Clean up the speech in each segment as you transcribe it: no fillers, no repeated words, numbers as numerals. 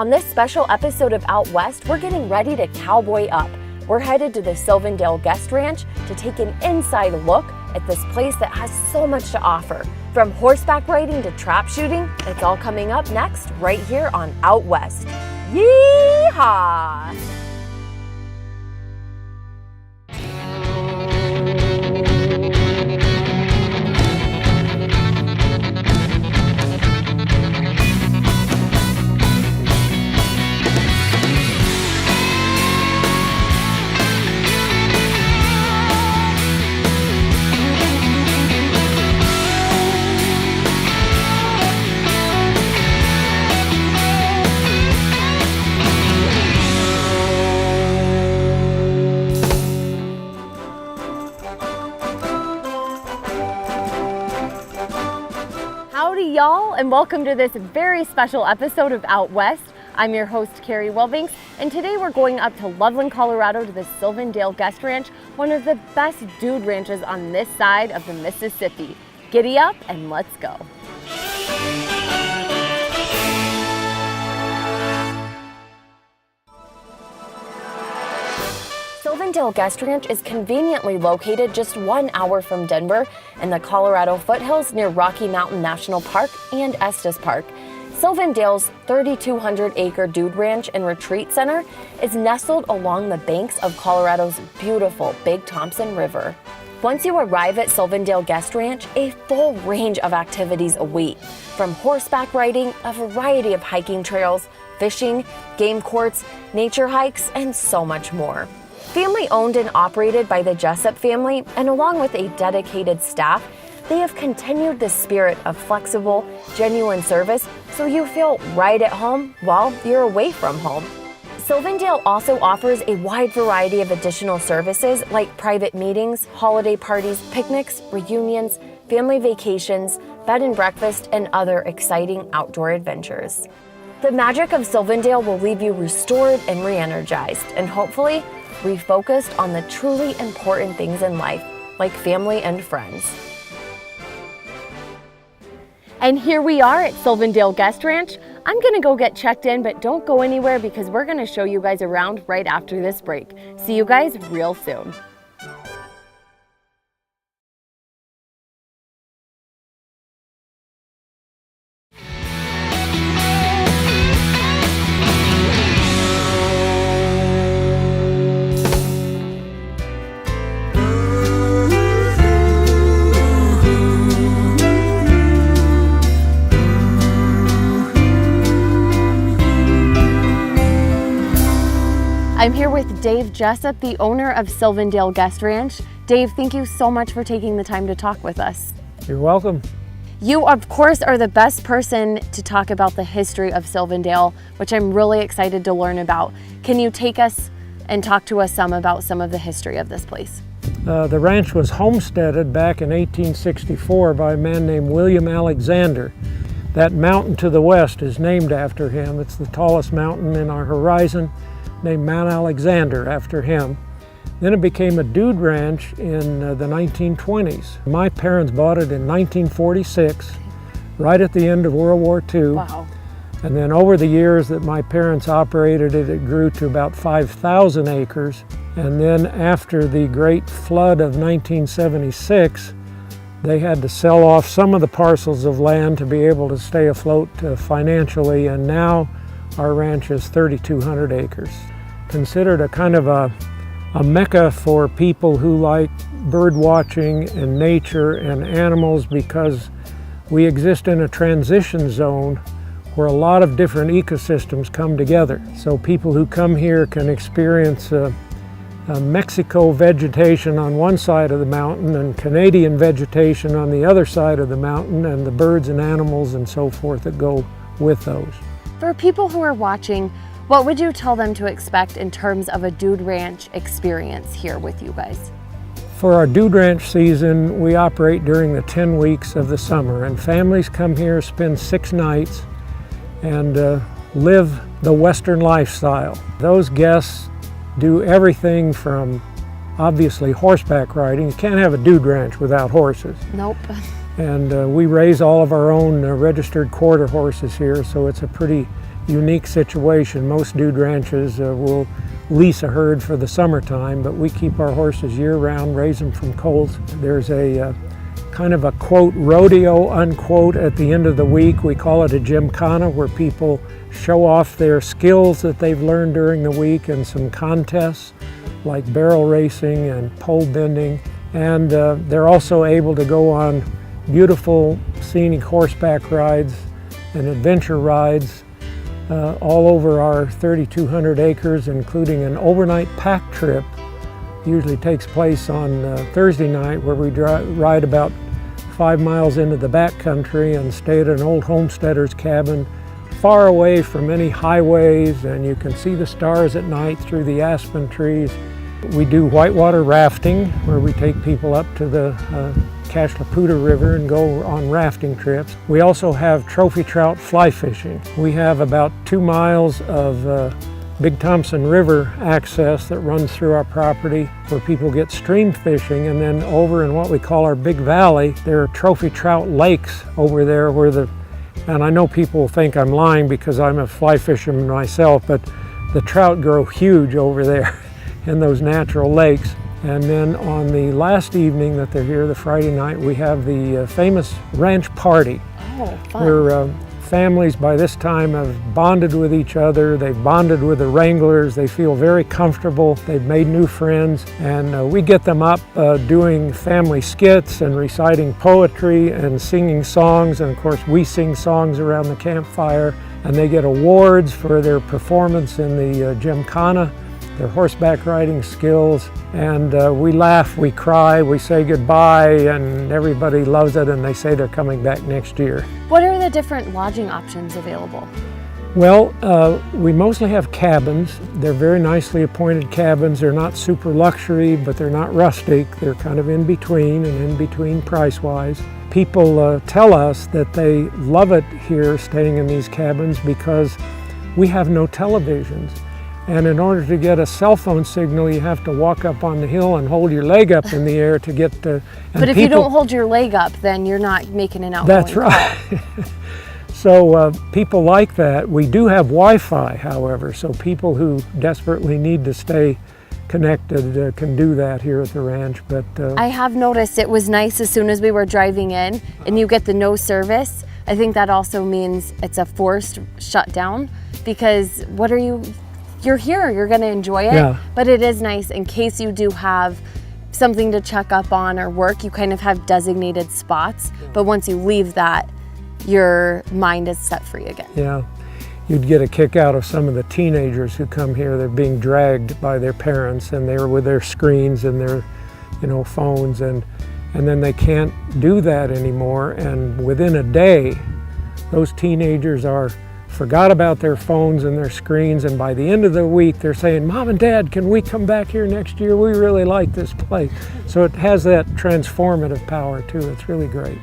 On this special episode of Out West, we're getting ready to cowboy up. We're headed to the Sylvan Dale Guest Ranch to take an inside look at this place that has so much to offer. From horseback riding to trap shooting, it's all coming up next right here on Out West. Yeehaw! Howdy y'all, and welcome to this very special episode of Out West. I'm your host, Carrie Wellbanks, and today we're going up to Loveland, Colorado to the Sylvan Dale Guest Ranch, one of the best dude ranches on this side of the Mississippi. Giddy up and let's go. Sylvan Dale Guest Ranch is conveniently located just 1 hour from Denver in the Colorado foothills near Rocky Mountain National Park and Estes Park. Sylvan Dale's 3,200-acre dude ranch and retreat center is nestled along the banks of Colorado's beautiful Big Thompson River. Once you arrive at Sylvan Dale Guest Ranch, a full range of activities await, from horseback riding, a variety of hiking trails, fishing, game courts, nature hikes, and so much more. Family owned and operated by the Jessup family, and along with a dedicated staff, they have continued the spirit of flexible, genuine service so you feel right at home while you're away from home. Sylvan Dale also offers a wide variety of additional services like private meetings, holiday parties, picnics, reunions, family vacations, bed and breakfast, and other exciting outdoor adventures. The magic of Sylvan Dale will leave you restored and re-energized, and hopefully refocused on the truly important things in life, like family and friends. And here we are at Sylvan Dale Guest Ranch. I'm gonna go get checked in, but don't go anywhere because we're gonna show you guys around right after this break. See you guys real soon. I'm here with Dave Jessup, the owner of Sylvan Dale Guest Ranch. Dave, thank you so much for taking the time to talk with us. You're welcome. You, of course, are the best person to talk about the history of Sylvan Dale, which I'm really excited to learn about. Can you take us and talk to us some about some of the history of this place? The ranch was homesteaded back in 1864 by a man named William Alexander. That mountain to the west is named after him. It's the tallest mountain in our horizon, named Mount Alexander after him. Then it became a dude ranch in the 1920s. My parents bought it in 1946, right at the end of World War II. Wow. And then over the years that my parents operated it, it grew to about 5,000 acres. And then after the great flood of 1976, they had to sell off some of the parcels of land to be able to stay afloat financially, and now our ranch is 3,200 acres. Considered a kind of a mecca for people who like bird watching and nature and animals, because we exist in a transition zone where a lot of different ecosystems come together. So people who come here can experience Mexico vegetation on one side of the mountain and Canadian vegetation on the other side of the mountain, and the birds and animals and so forth that go with those. For people who are watching, what would you tell them to expect in terms of a dude ranch experience here with you guys? For our dude ranch season, we operate during the 10 weeks of the summer, and families come here, spend 6 nights, and live the Western lifestyle. Those guests do everything from obviously horseback riding. You can't have a dude ranch without horses. Nope. And we raise all of our own registered quarter horses here, so it's a pretty unique situation. Most dude ranches will lease a herd for the summertime, but we keep our horses year-round, raise them from colts. There's a kind of a quote rodeo unquote at the end of the week. We call it a gymkhana, where people show off their skills that they've learned during the week in some contests like barrel racing and pole bending. And they're also able to go on beautiful scenic horseback rides and adventure rides all over our 3,200 acres, including an overnight pack trip. Usually takes place on Thursday night, where we ride about 5 miles into the back country and stay at an old homesteader's cabin far away from any highways, and you can see the stars at night through the aspen trees. We do whitewater rafting, where we take people up to the Cashlaputa River and go on rafting trips. We also have trophy trout fly fishing. We have about 2 miles of Big Thompson River access that runs through our property, where people get stream fishing. And then over in what we call our Big Valley, there are trophy trout lakes over there and I know people think I'm lying because I'm a fly fisherman myself, but the trout grow huge over there in those natural lakes. And then on the last evening that they're here, the Friday night, we have the famous ranch party. Oh, fun. Where families by this time have bonded with each other, they've bonded with the wranglers, they feel very comfortable, they've made new friends, and we get them up doing family skits and reciting poetry and singing songs, and of course we sing songs around the campfire, and they get awards for their performance in the gymkhana, their horseback riding skills, and we laugh, we cry, we say goodbye, and everybody loves it, and they say they're coming back next year. What are the different lodging options available? Well, we mostly have cabins. They're very nicely appointed cabins. They're not super luxury, but they're not rustic. They're kind of in between, and in between price-wise. People tell us that they love it here, staying in these cabins, because we have no televisions. And in order to get a cell phone signal, you have to walk up on the hill and hold your leg up in the air to get to... But if you don't hold your leg up, then you're not making an outgoing That's right. So people like that. We do have Wi-Fi, however, so people who desperately need to stay connected can do that here at the ranch. But I have noticed it was nice as soon as we were driving in and you get the no service. I think that also means it's a forced shutdown, because you're here, you're going to enjoy it, yeah. But it is nice in case you do have something to check up on or work, you kind of have designated spots, but once you leave that, your mind is set free again. Yeah, you'd get a kick out of some of the teenagers who come here. They're being dragged by their parents, and they're with their screens and their phones, and then they can't do that anymore, and within a day, those teenagers forgot about their phones and their screens, and by the end of the week they're saying, "Mom and Dad, can we come back here next year? We really like this place." So it has that transformative power too. It's really great.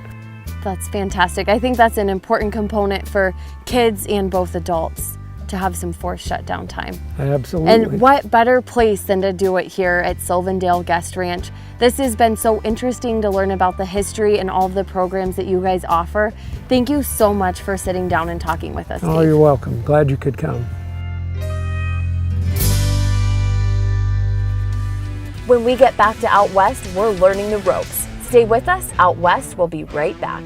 That's fantastic. I think that's an important component for kids and both adults, to have some forced shutdown time. Absolutely. And what better place than to do it here at Sylvan Dale Guest Ranch. This has been so interesting to learn about the history and all of the programs that you guys offer. Thank you so much for sitting down and talking with us, Oh, Dave. you're welcome. Glad you could come. When we get back to Out West, we're learning the ropes. Stay with us. Out West will be right back.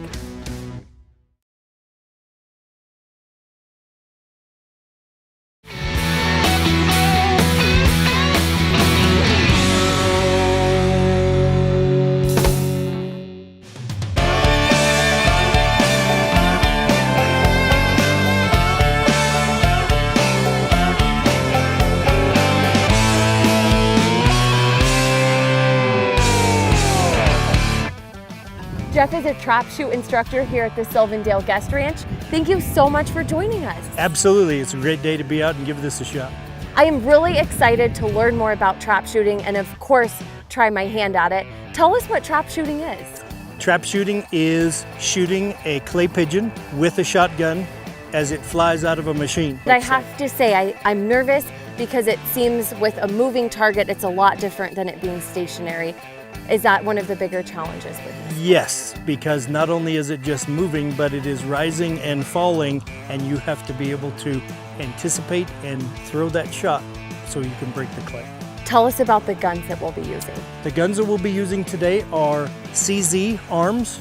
Jeff is a trap shoot instructor here at the Sylvan Dale Guest Ranch. Thank you so much for joining us. Absolutely, it's a great day to be out and give this a shot. I am really excited to learn more about trap shooting and of course, try my hand at it. Tell us what trap shooting is. Trap shooting is shooting a clay pigeon with a shotgun as it flies out of a machine. I have to say, I'm nervous because it seems with a moving target, it's a lot different than it being stationary. Is that one of the bigger challenges with this? Yes, because not only is it just moving, but it is rising and falling, and you have to be able to anticipate and throw that shot so you can break the clay. Tell us about the guns that we'll be using. The guns that we'll be using today are CZ arms.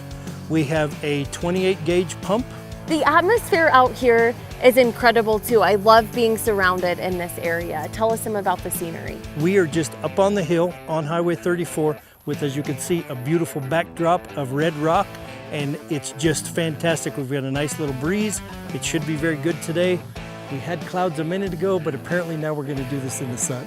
We have a 28 gauge pump. The atmosphere out here is incredible too. I love being surrounded in this area. Tell us some about the scenery. We are just up on the hill on Highway 34 with, as you can see, a beautiful backdrop of red rock, and it's just fantastic. We've got a nice little breeze. It should be very good today. We had clouds a minute ago, but apparently now we're going to do this in the sun.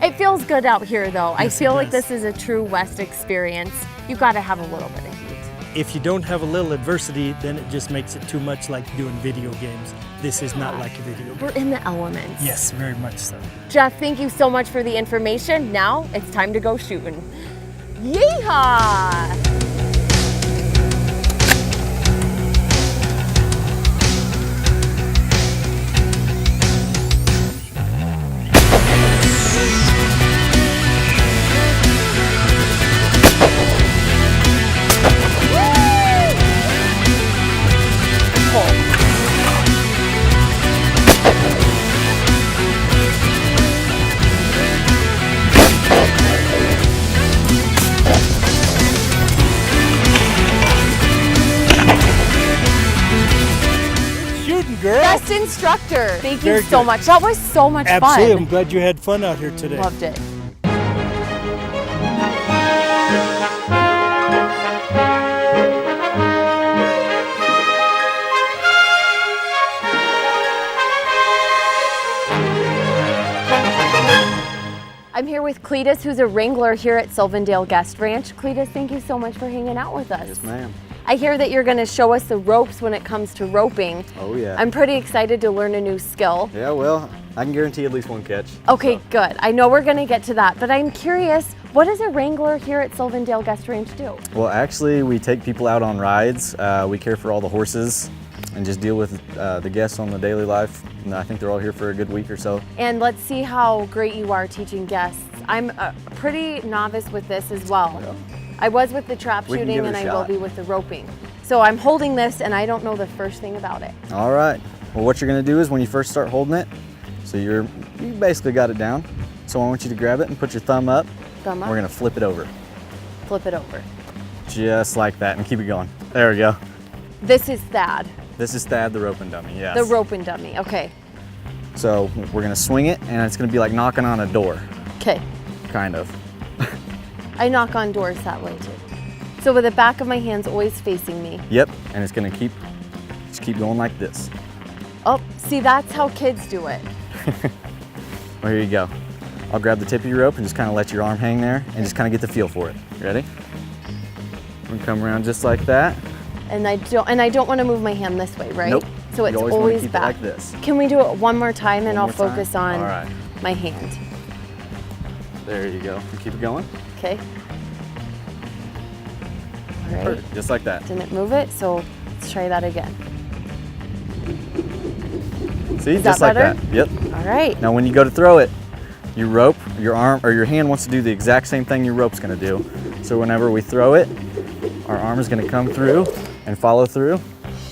It feels good out here though. Yes, I feel it like does. this is a true West experience. You gotta have a little bit of heat. If you don't have a little adversity, then it just makes it too much like doing video games. This is not like a video game. We're in the elements. Yes, very much so. Jeff, thank you so much for the information. Now it's time to go shooting. Yeehaw! Girl. Best instructor. Thank you Very so good. much. That was so much Absolutely. I'm fun. glad you had fun out here today. Loved it. I'm here with Cletus, who's a wrangler here at Sylvan Dale Guest Ranch. Cletus, thank you so much for hanging out with us. Yes, ma'am. I hear that you're going to show us the ropes when it comes to roping. Oh, yeah. I'm pretty excited to learn a new skill. Yeah, well, I can guarantee at least one catch. Okay, So, good. I know we're going to get to that, but I'm curious, what does a wrangler here at Sylvan Dale Guest Ranch do? well, actually, we take people out on rides. We care for all the horses and just deal with the guests on the daily life. And I think they're all here for a good week or so. And let's see how great you are teaching guests. I'm pretty novice with this as well. Yeah. I was with the trap We can shooting give it and a I will shot. be with the roping. So I'm holding this and I don't know the first thing about it. All right. Well, what you're going to do is when you first start holding it, so you basically got it down. So I want you to grab it and put your thumb up. Thumb up, We're going to flip it over. flip it over. Just like that, and keep it going. There we go. This is Thad, This is Thad, the roping dummy, yes. the roping dummy. Okay, So we're going to swing it, and it's going to be like knocking on a door, okay. kind of. I knock on doors that way too. So with the back of my hands always facing me. Yep, and it's going to just keep going like this. Oh, see, that's how kids do it. Well, here you go. I'll grab the tip of your rope and just kind of let your arm hang there and just kind of get the feel for it. Ready? We're gonna come around just like that. And I don't want to move my hand this way, right? Nope. So it's You always wanna always keep it back. like this. Can we do it one more time and One I'll more time? focus on All right. my hand? There you go. Keep it going. Okay. All right. Perfect. Just like that. Didn't move it, so let's try that again. See? Is Just that like better? that. Yep. All right. Now when you go to throw it, your rope, your arm, or your hand wants to do the exact same thing your rope's gonna do. So whenever we throw it, our arm is gonna come through and follow through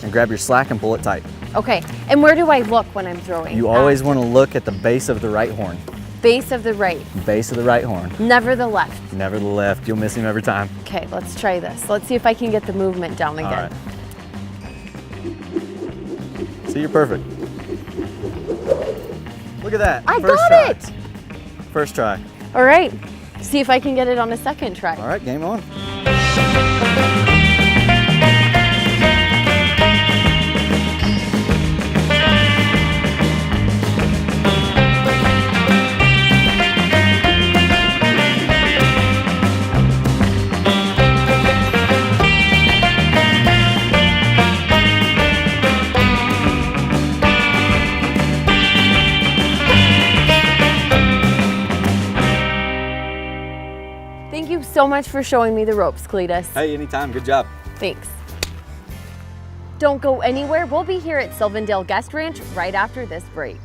and grab your slack and pull it tight. Okay. And where do I look when I'm throwing? You always wanna look at the base of the right horn. Base of the right, Base of the right horn. never the left. Never the left. You'll miss him every time. Okay, let's try this. Let's see if I can get the movement down All again. right. See, you're perfect. Look at that. I First got try. it. First try. All right. See if I can get it on a second try. All right, game on. Thank you so much for showing me the ropes, Cletus. Hey, anytime. Good job. Thanks. Don't go anywhere. We'll be here at Sylvan Dale Guest Ranch right after this break.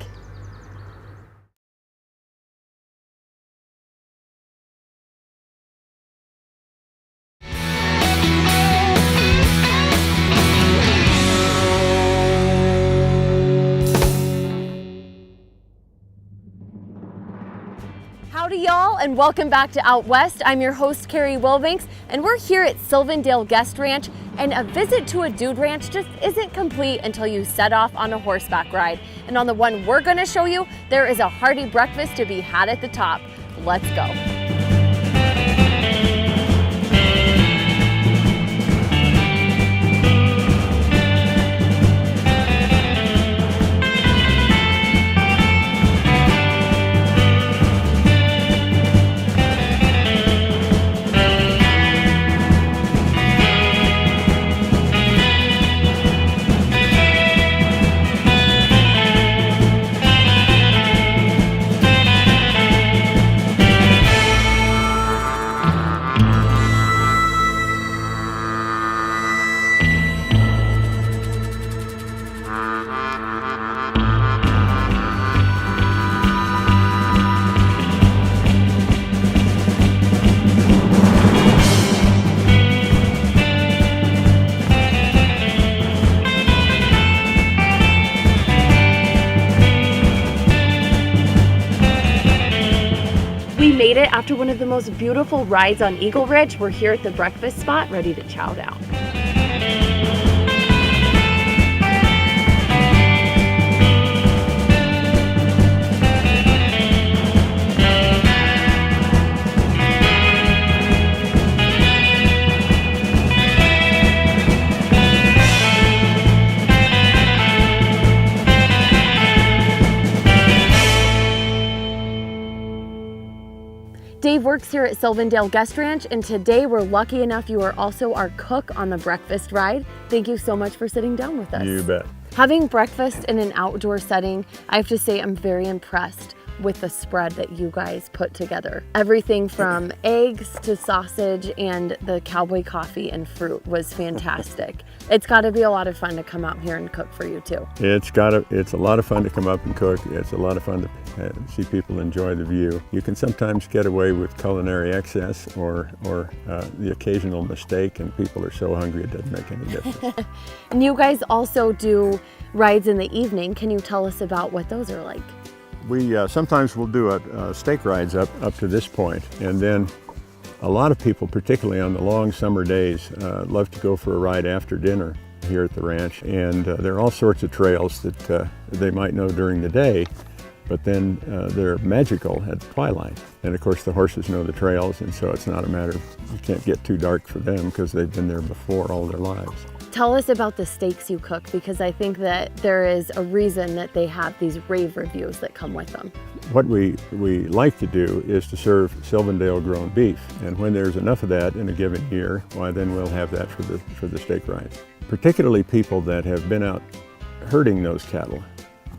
Howdy y'all, and welcome back to Out West. I'm your host, Carrie Wilbanks, and we're here at Sylvan Dale Guest Ranch, and a visit to a dude ranch just isn't complete until you set off on a horseback ride. And on the one we're gonna show you, there is a hearty breakfast to be had at the top. Let's go. We made it after one of the most beautiful rides on Eagle Ridge. We're here at the breakfast spot, ready to chow down. Dave works here at Sylvan Dale Guest Ranch, and today we're lucky enough you are also our cook on the breakfast ride. Thank you so much for sitting down with us. You bet. Having breakfast in an outdoor setting, I have to say I'm very impressed with the spread that you guys put together. Everything from eggs to sausage, and the cowboy coffee and fruit was fantastic. It's got to be a lot of fun to come out here and cook for you too. It's a lot of fun to come up and cook. It's a lot of fun to see people enjoy the view. You can sometimes get away with culinary excess or the occasional mistake, and people are so hungry it doesn't make any difference. And you guys also do rides in the evening. Can you tell us about what those are like? We sometimes we'll do steak rides up to this point, and then a lot of people, particularly on the long summer days, love to go for a ride after dinner here at the ranch. And there are all sorts of trails that they might know during the day, but then they're magical at twilight. And of course the horses know the trails, and so it's not a matter of, you can't get too dark for them because they've been there before all their lives. Tell us about the steaks you cook, because I think that there is a reason that they have these rave reviews that come with them. What we like to do is to serve Sylvan Dale grown beef, and when there's enough of that in a given year, why then we'll have that for the steak rides. Particularly people that have been out herding those cattle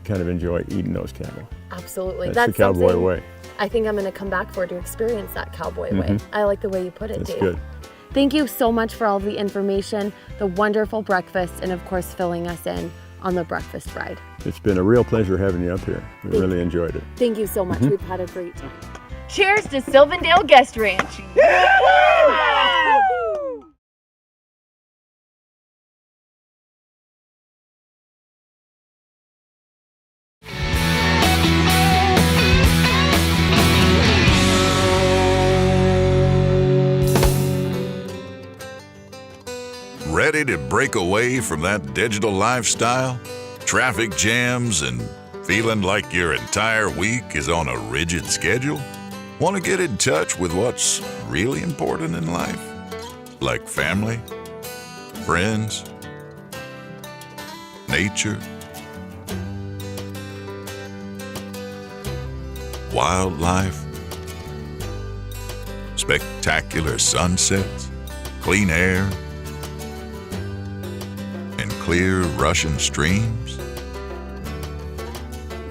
kind of enjoy eating those cattle. Absolutely. That's the cowboy way. I think I'm going to come back for to experience that cowboy way. I like the way you put it, That's Dave. good. Thank you so much for all the information, the wonderful breakfast, and of course filling us in on the breakfast ride. It's been a real pleasure having you up here. We really enjoyed it. Thank you so much. We've had a great time. Cheers to Sylvan Dale Guest Ranch. Ready to break away from that digital lifestyle, traffic jams, and feeling like your entire week is on a rigid schedule? Want to get in touch with what's really important in life? Like family, friends, nature, wildlife, spectacular sunsets, clean air, and clear rushing streams?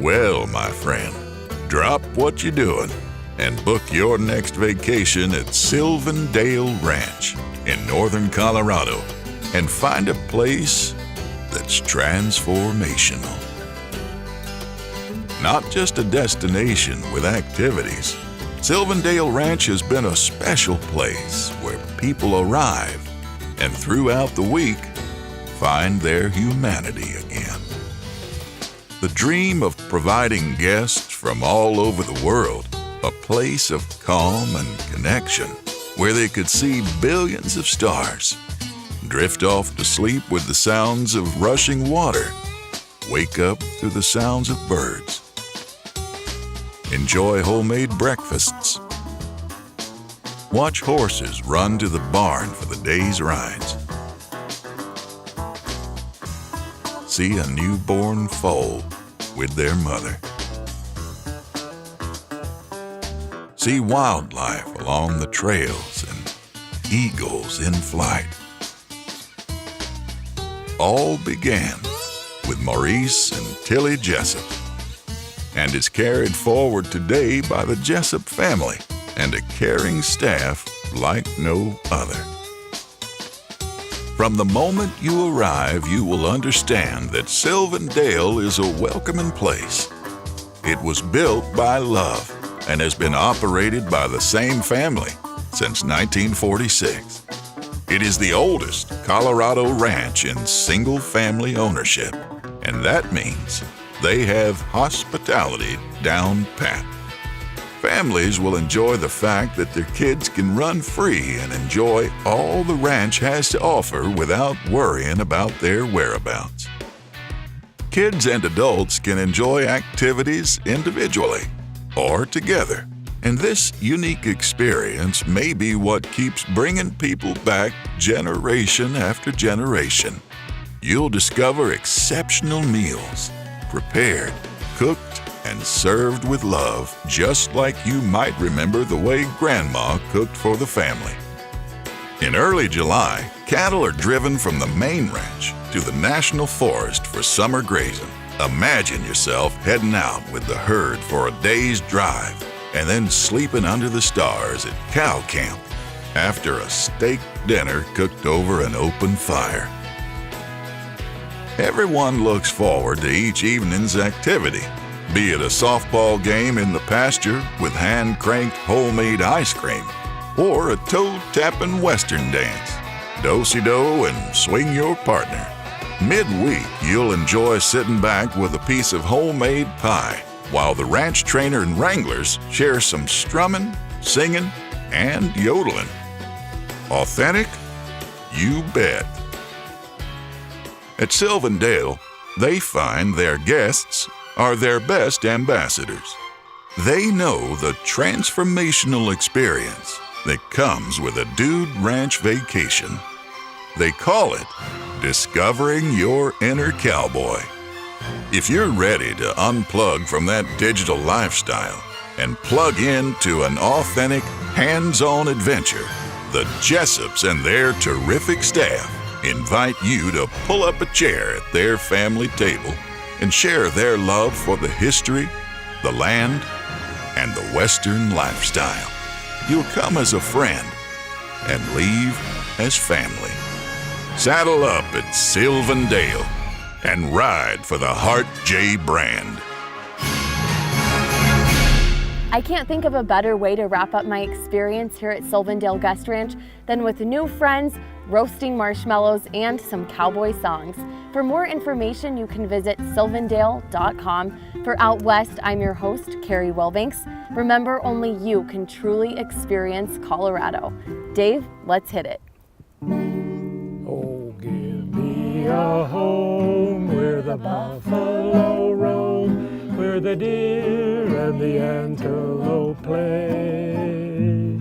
Well, my friend, drop what you're doing and book your next vacation at Sylvan Dale Ranch in northern Colorado and find a place that's transformational. Not just a destination with activities, Sylvan Dale Ranch has been a special place where people arrive and throughout the week find their humanity again. The dream of providing guests from all over the world a place of calm and connection where they could see billions of stars, drift off to sleep with the sounds of rushing water, wake up to the sounds of birds, enjoy homemade breakfasts, watch horses run to the barn for the day's rides, see a newborn foal with their mother, see wildlife along the trails and eagles in flight. All began with Maurice and Tilly Jessup, and is carried forward today by the Jessup family and a caring staff like no other. From the moment you arrive, you will understand that Sylvan Dale is a welcoming place. It was built by love and has been operated by the same family since 1946. It is the oldest Colorado ranch in single-family ownership, and that means they have hospitality down pat. Families will enjoy the fact that their kids can run free and enjoy all the ranch has to offer without worrying about their whereabouts. Kids and adults can enjoy activities individually or together, and this unique experience may be what keeps bringing people back generation after generation. You'll discover exceptional meals, prepared, cooked, and served with love, just like you might remember the way Grandma cooked for the family. In early July, cattle are driven from the main ranch to the National Forest for summer grazing. Imagine yourself heading out with the herd for a day's drive and then sleeping under the stars at cow camp after a steak dinner cooked over an open fire. Everyone looks forward to each evening's activity, be it a softball game in the pasture with hand-cranked homemade ice cream or a toe-tapping western dance. Do-si-do and swing your partner. Midweek, you'll enjoy sitting back with a piece of homemade pie while the ranch trainer and wranglers share some strumming, singing, and yodeling. Authentic? You bet. At Sylvan Dale, they find their guests are their best ambassadors. They know the transformational experience that comes with a dude ranch vacation. They call it discovering your inner cowboy. If you're ready to unplug from that digital lifestyle and plug into an authentic, hands-on adventure, the Jessups and their terrific staff invite you to pull up a chair at their family table and share their love for the history, the land, and the Western lifestyle. You'll come as a friend and leave as family. Saddle up at Sylvan Dale and ride for the Heart J brand. I can't think of a better way to wrap up my experience here at Sylvan Dale Guest Ranch than with new friends, roasting marshmallows, and some cowboy songs. For more information, you can visit sylvandale.com. For Out West, I'm your host, Carrie Wilbanks. Remember, only you can truly experience Colorado. Dave, let's hit it. Oh, give me a home where the buffalo roam, where the deer and the antelope play,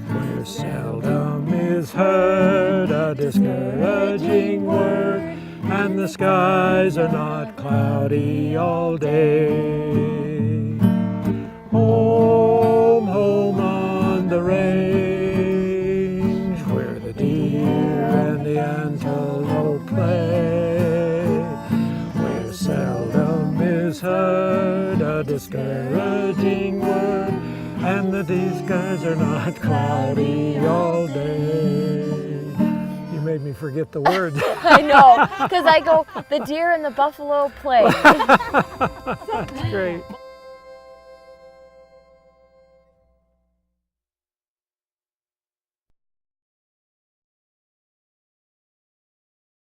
where seldom is heard a discouraging word, and the skies are not cloudy all day. Home, home on the range, where the deer and the antelope play, where seldom is heard a discouraging word, and the skies are not cloudy all day. You made me forget the words. I know, because I go, the deer and the buffalo play. That's great.